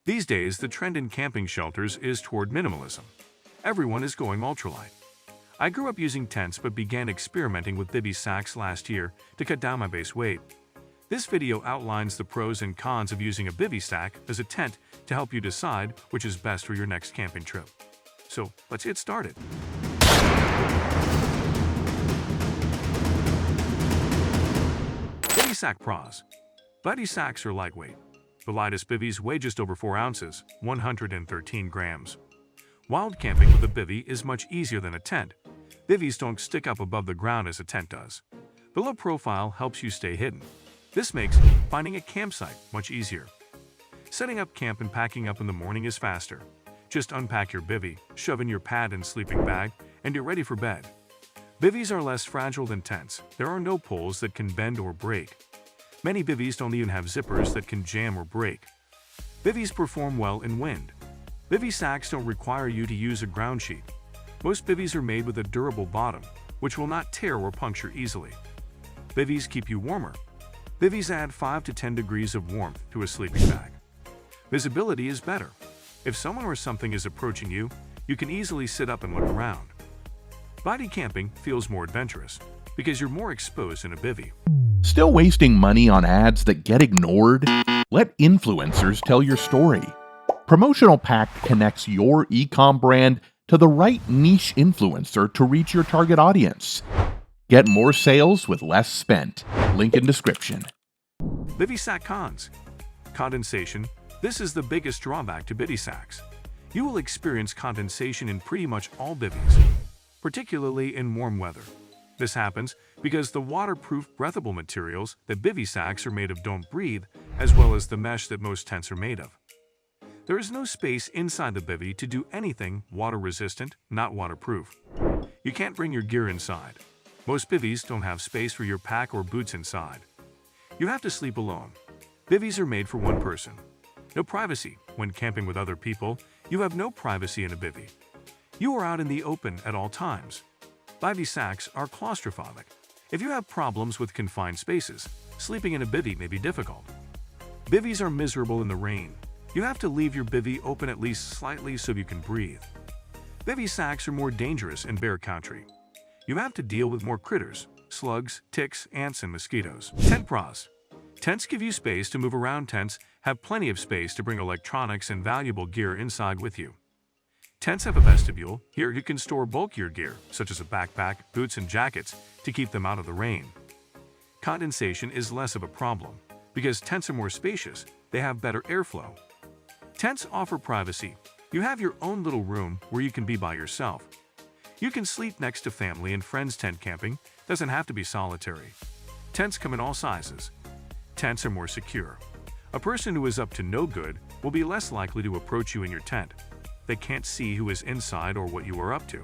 These days, the trend in camping shelters is toward minimalism. Everyone is going ultralight. I grew up using tents but began experimenting with Bivy Sacks last year to cut down my base weight. This video outlines the pros and cons of using a Bivy Sack as a tent to help you decide which is best for your next camping trip. So, let's get started. Bivy Sack Pros. Bivy Sacks are lightweight. The lightest Bivvies weigh just over 4 ounces, 113 grams. Wild camping with a bivvy is much easier than a tent. Bivvies don't stick up above the ground as a tent does. The low profile helps you stay hidden. This makes finding a campsite much easier. Setting up camp and packing up in the morning is faster. Just unpack your bivvy, shove in your pad and sleeping bag, and you're ready for bed. Bivvies are less fragile than tents. There are no poles that can bend or break. Many bivvies don't even have zippers that can jam or break. Bivvies perform well in wind. Bivy sacks don't require you to use a ground sheet. Most bivvies are made with a durable bottom, which will not tear or puncture easily. Bivvies keep you warmer. Bivvies add 5 to 10 degrees of warmth to a sleeping bag. Visibility is better. If someone or something is approaching you, you can easily sit up and look around. Body camping feels more adventurous because you're more exposed in a bivvy. Still wasting money on ads that get ignored? Let influencers tell your story. Promotional Pack connects your e-com brand to the right niche influencer to reach your target audience. Get more sales with less spent. Link in description. Bivy Sack Cons. Condensation. This is the biggest drawback to Bivy Sacks. You will experience condensation in pretty much all bivvies, particularly in warm weather. This happens because the waterproof, breathable materials that Bivy Sacks are made of don't breathe, as well as the mesh that most tents are made of. There is no space inside the bivvy to do anything water-resistant, not waterproof. You can't bring your gear inside. Most bivvies don't have space for your pack or boots inside. You have to sleep alone. Bivvies are made for one person. No privacy. When camping with other people, you have no privacy in a bivvy. You are out in the open at all times. Bivy sacks are claustrophobic. If you have problems with confined spaces, sleeping in a bivvy may be difficult. Bivvies are miserable in the rain. You have to leave your bivvy open at least slightly so you can breathe. Bivvy sacks are more dangerous in bear country. You have to deal with more critters, slugs, ticks, ants, and mosquitoes. Tent Pros. Tents give you space to move around. Tents have plenty of space to bring electronics and valuable gear inside with you. Tents have a vestibule. Here you can store bulkier gear, such as a backpack, boots, and jackets, to keep them out of the rain. Condensation is less of a problem. Because tents are more spacious, they have better airflow. Tents offer privacy. You have your own little room where you can be by yourself. You can sleep next to family and friends. Tent camping doesn't have to be solitary. Tents come in all sizes. Tents are more secure. A person who is up to no good will be less likely to approach you in your tent. They can't see who is inside or what you are up to.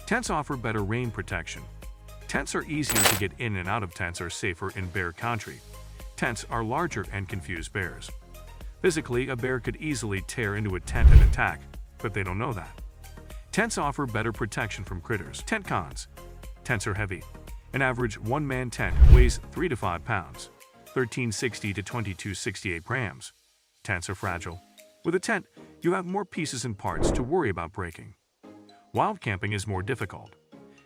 Tents offer better rain protection. Tents are easier to get in and out of. Tents are safer in bear country. Tents are larger and confuse bears. Physically, a bear could easily tear into a tent and attack, but they don't know that. Tents offer better protection from critters. Tent Cons. Tents are heavy. An average one-man tent weighs 3 to 5 pounds, 1360 to 2268 grams. Tents are fragile. With a tent, you have more pieces and parts to worry about breaking. Wild camping is more difficult.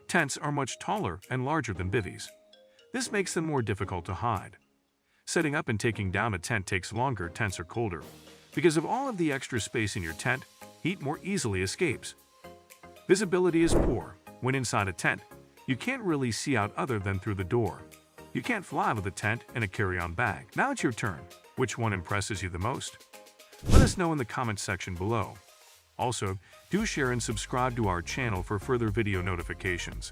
Tents are much taller and larger than bivvies. This makes them more difficult to hide. Setting up and taking down a tent takes longer. Tents are colder. Because of all of the extra space in your tent, heat more easily escapes. Visibility is poor. When inside a tent, you can't really see out other than through the door. You can't fly with a tent and a carry-on bag. Now it's your turn. Which one impresses you the most? Let us know in the comments section below. Also, do share and subscribe to our channel for further video notifications.